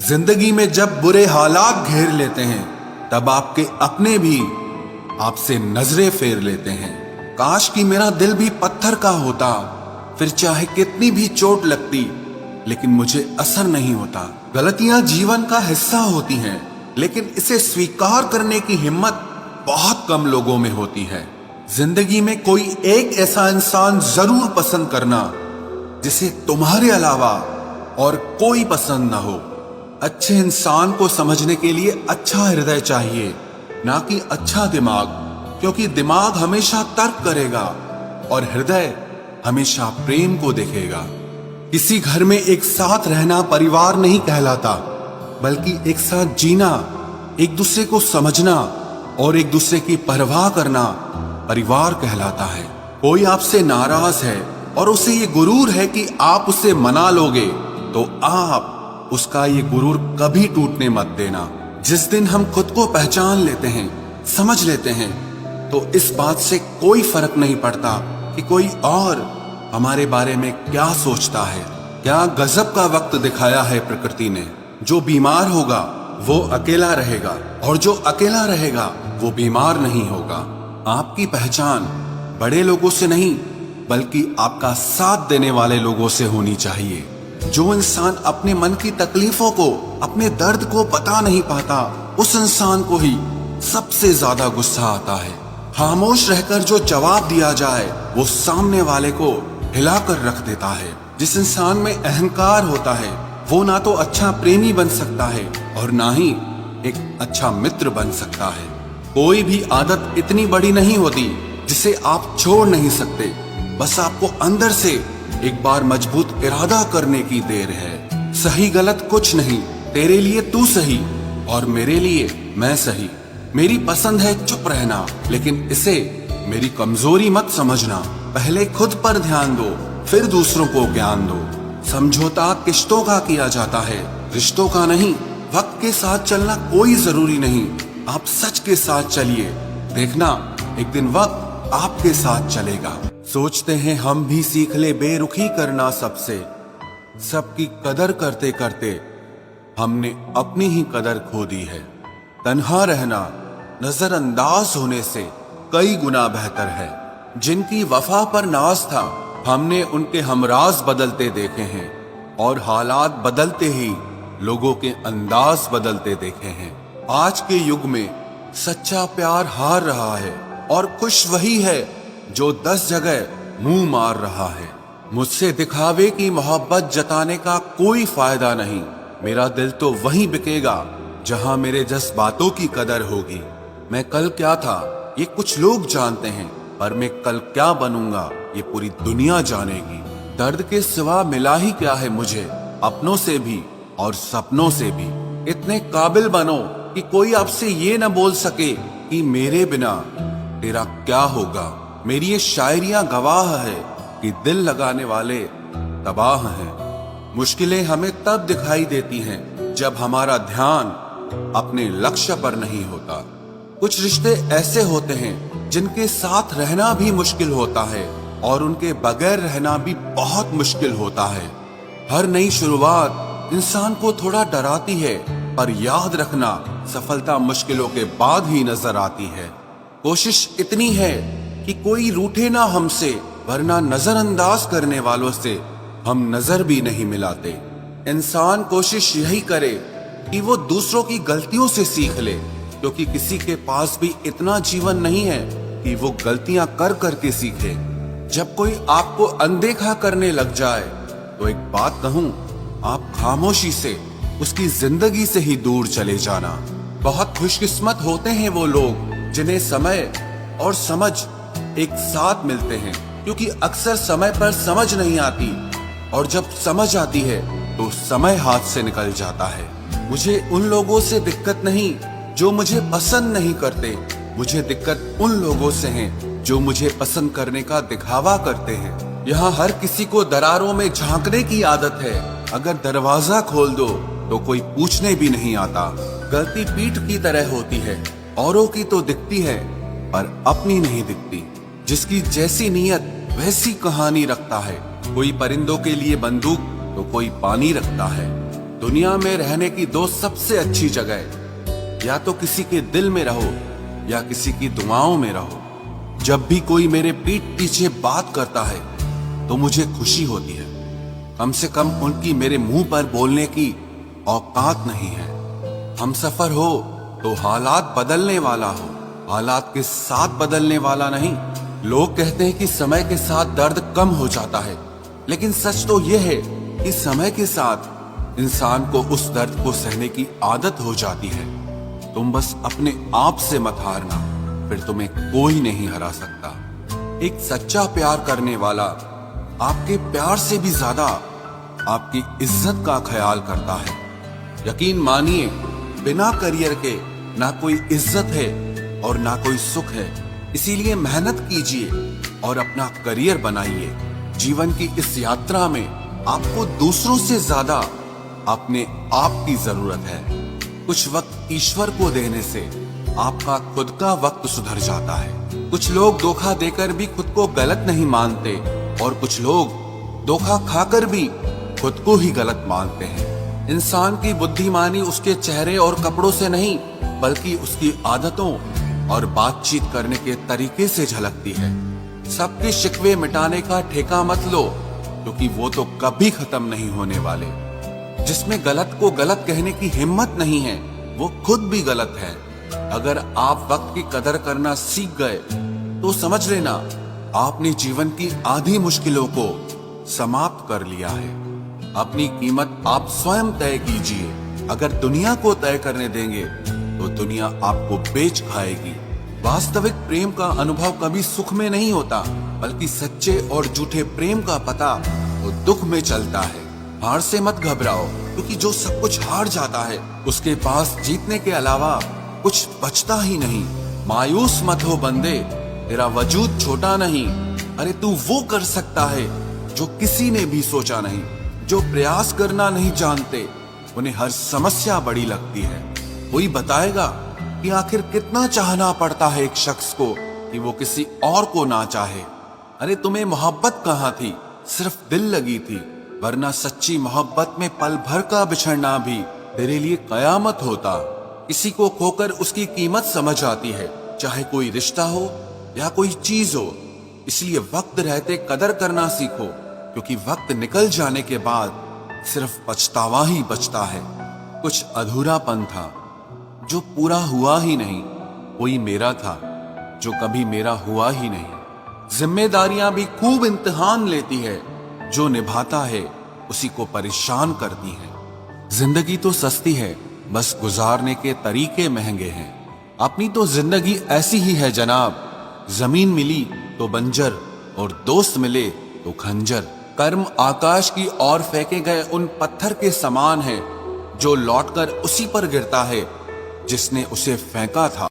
जिंदगी में जब बुरे हालात घेर लेते हैं, तब आपके अपने भी आपसे नजरें फेर लेते हैं। काश कि मेरा दिल भी पत्थर का होता, फिर चाहे कितनी भी चोट लगती, लेकिन मुझे असर नहीं होता। गलतियां जीवन का हिस्सा होती हैं, लेकिन इसे स्वीकार करने की हिम्मत बहुत कम लोगों में होती है। जिंदगी में कोई एक ऐसा इंसान जरूर पसंद करना जिसे तुम्हारे अलावा और कोई पसंद ना हो। अच्छे इंसान को समझने के लिए अच्छा हृदय चाहिए, ना कि अच्छा दिमाग, क्योंकि दिमाग हमेशा तर्क करेगा और हृदय हमेशा प्रेम को देखेगा। किसी घर में एक साथ रहना परिवार नहीं कहलाता, बल्कि एक साथ जीना, एक दूसरे को समझना और एक दूसरे की परवाह करना परिवार कहलाता है। कोई आपसे नाराज है और उसे ये गुरूर है कि आप उसे मना लोगे, तो आप उसका ये गुरूर कभी टूटने मत देना। जिस दिन हम खुद को पहचान लेते हैं, समझ लेते हैं, तो इस बात से कोई फर्क नहीं पड़ता कि कोई और हमारे बारे में क्या सोचता है। क्या गजब का वक्त दिखाया है प्रकृति ने। जो बीमार होगा वो अकेला रहेगा, और जो अकेला रहेगा वो बीमार नहीं होगा। आपकी पहचान बड़े लोगों से नहीं, बल्कि आपका साथ देने वाले लोगों से होनी चाहिए। जो इंसान अपने मन की तकलीफों को, अपने दर्द को बता नहीं पाता, उस इंसान को ही सबसे ज्यादा गुस्सा आता है। खामोश रहकर जो जवाब दिया जाए, वो सामने वाले को हिलाकर रख देता है। जिस इंसान में अहंकार होता है, वो ना तो अच्छा प्रेमी बन सकता है और ना ही एक अच्छा मित्र बन सकता है। कोई भी आदत इतनी बड़ी नहीं होती जिसे आप छोड़ नहीं सकते। बस आपको अंदर से एक बार मजबूत इरादा करने की देर है। सही गलत कुछ नहीं, तेरे लिए तू सही और मेरे लिए मैं सही। मेरी पसंद है चुप रहना, लेकिन इसे मेरी कमजोरी मत समझना। पहले खुद पर ध्यान दो, फिर दूसरों को ज्ञान दो। समझौता किश्तों का किया जाता है, रिश्तों का नहीं। वक्त के साथ चलना कोई जरूरी नहीं, आप सच के साथ चलिए। देखना एक दिन वक्त आपके साथ चलेगा। सोचते हैं हम भी सीख ले बेरुखी करना सबसे। सबकी कदर करते करते हमने अपनी ही कदर खो दी है। तन्हा रहना नजरअंदाज होने से कई गुना बेहतर है। जिनकी वफा पर नाज था, हमने उनके हमराज बदलते देखे हैं, और हालात बदलते ही लोगों के अंदाज बदलते देखे हैं। आज के युग में सच्चा प्यार हार रहा है, और खुश वही है जो 10 जगह मुंह मार रहा है। मुझसे दिखावे की मोहब्बत जताने का कोई फायदा नहीं। मेरा दिल तो वहीं बिकेगा जहां मेरे जज्बातों की कदर होगी। मैं कल क्या था ये कुछ लोग जानते हैं, पर मैं कल क्या बनूंगा ये पूरी दुनिया जानेगी। दर्द के सिवा मिला ही क्या है मुझे, अपनों से भी और सपनों से भी। इतने काबिल बनो कि कोई आपसे ये न बोल सके कि मेरे बिना तेरा क्या होगा। मेरी ये शायरियां गवाह है कि दिल लगाने वाले तबाह हैं। मुश्किलें हमें तब दिखाई देती हैं जब हमारा ध्यान अपने लक्ष्य पर नहीं होता। कुछ रिश्ते ऐसे होते हैं जिनके साथ रहना भी मुश्किल होता है, और उनके बगैर रहना भी बहुत मुश्किल होता है। हर नई शुरुआत इंसान को थोड़ा डराती है, पर याद रखना सफलता मुश्किलों के बाद ही नजर आती है। कोशिश इतनी है कि कोई रूठे ना हमसे, वरना नजरअंदाज करने वालों से हम नजर भी नहीं मिलाते। इंसान कोशिश यही करे कि वो दूसरों की गलतियों से सीख ले, क्योंकि किसी के पास भी इतना जीवन नहीं है कि वो गलतियां कर करके सीखे। जब कोई आपको अनदेखा करने लग जाए, तो एक बात कहूं, आप खामोशी से उसकी जिंदगी से ही दूर चले जाना। बहुत खुशकिस्मत होते हैं वो लोग जिन्हें समय और समझ एक साथ मिलते हैं, क्योंकि अक्सर समय पर समझ नहीं आती, और जब समझ आती है तो समय हाथ से निकल जाता है। मुझे उन लोगों से दिक्कत नहीं जो मुझे पसंद नहीं करते, मुझे दिक्कत उन लोगों से है जो मुझे पसंद करने का दिखावा करते हैं। यहाँ हर किसी को दरारों में झांकने की आदत है। अगर दरवाजा खोल दो तो कोई पूछने भी नहीं आता। गलती पीठ की तरह होती है, औरों की तो दिखती है पर अपनी नहीं दिखती। जिसकी जैसी नीयत वैसी कहानी रखता है। कोई परिंदों के लिए बंदूक तो कोई पानी रखता है। दुनिया में रहने की दो सबसे अच्छी जगह, या तो किसी के दिल में रहो या किसी की दुआओं में रहो। जब भी कोई मेरे पीठ पीछे बात करता है तो मुझे खुशी होती है। कम से कम उनकी मेरे मुंह पर बोलने की औकात नहीं है। हम सफर हो तो हालात बदलने वाला हो, हालात के साथ बदलने वाला नहीं। लोग कहते हैं कि समय के साथ दर्द कम हो जाता है, लेकिन सच तो यह है कि समय के साथ इंसान को उस दर्द को सहने की आदत हो जाती है। तुम बस अपने आप से मत हारना, फिर तुम्हें कोई नहीं हरा सकता। एक सच्चा प्यार करने वाला आपके प्यार से भी ज्यादा आपकी इज्जत का ख्याल करता है। यकीन मानिए, बिना करियर के ना कोई इज्जत है और ना कोई सुख है। इसीलिए मेहनत कीजिए और अपना करियर बनाइए। जीवन की इस यात्रा में आपको दूसरों से ज्यादा अपने आप की जरूरत है। कुछ वक्त ईश्वर को देने से आपका खुद का वक्त सुधर जाता है। कुछ लोग धोखा देकर भी खुद को गलत नहीं मानते और कुछ लोग धोखा खाकर भी खुद को ही गलत मानते हैं। इंसान की बुद्धिमानी उसके चेहरे और कपड़ों से नहीं, बल्कि उसकी आदतों और बातचीत करने के तरीके से झलकती है। सबके शिकवे मिटाने का ठेका मत लो, क्योंकि वो तो कभी खत्म नहीं होने वाले। जिसमें गलत को गलत कहने की हिम्मत नहीं है, वो खुद भी गलत है। अगर आप वक्त की कदर करना सीख गए तो समझ लेना आपने जीवन की आधी मुश्किलों को समाप्त कर लिया है। अपनी कीमत आप स्वयं तय कीजिए। अगर दुनिया को तय करने देंगे तो दुनिया आपको बेच खाएगी। वास्तविक प्रेम का अनुभव कभी सुख में नहीं होता, बल्कि सच्चे और झूठे प्रेम का पता तो दुख में चलता है। हार से मत घबराओ, क्योंकि जो सब कुछ हार जाता है उसके पास जीतने के अलावा कुछ बचता ही नहीं। मायूस मत हो बंदे, तेरा वजूद छोटा नहीं। अरे तू वो कर सकता है जो किसी ने भी सोचा नहीं। जो प्रयास करना नहीं जानते उन्हें हर समस्या बड़ी लगती है। कोई बताएगा कि आखिर कितना चाहना पड़ता है एक शख्स को कि वो किसी और को ना चाहे। अरे तुम्हें मोहब्बत कहाँ थी, सिर्फ दिल लगी थी, वरना सच्ची मोहब्बत में पल भर का बिछड़ना भी तेरे लिए कयामत होता। किसी को खोकर उसकी कीमत समझ आती है, चाहे कोई रिश्ता हो या कोई चीज हो। इसलिए वक्त रहते कदर करना सीखो, क्योंकि वक्त निकल जाने के बाद सिर्फ पछतावा ही बचता है। कुछ अधूरापन था जो पूरा हुआ ही नहीं। कोई मेरा था जो कभी मेरा हुआ ही नहीं। जिम्मेदारियां भी खूब इम्तिहान लेती है, जो निभाता है उसी को परेशान करती है। जिंदगी तो सस्ती है, बस गुजारने के तरीके महंगे हैं। अपनी तो जिंदगी ऐसी ही है जनाब, जमीन मिली तो बंजर और दोस्त मिले तो खंजर। कर्म आकाश की ओर फेंके गए उन पत्थर के समान है, जो लौटकर उसी पर गिरता है जिसने उसे फेंका था।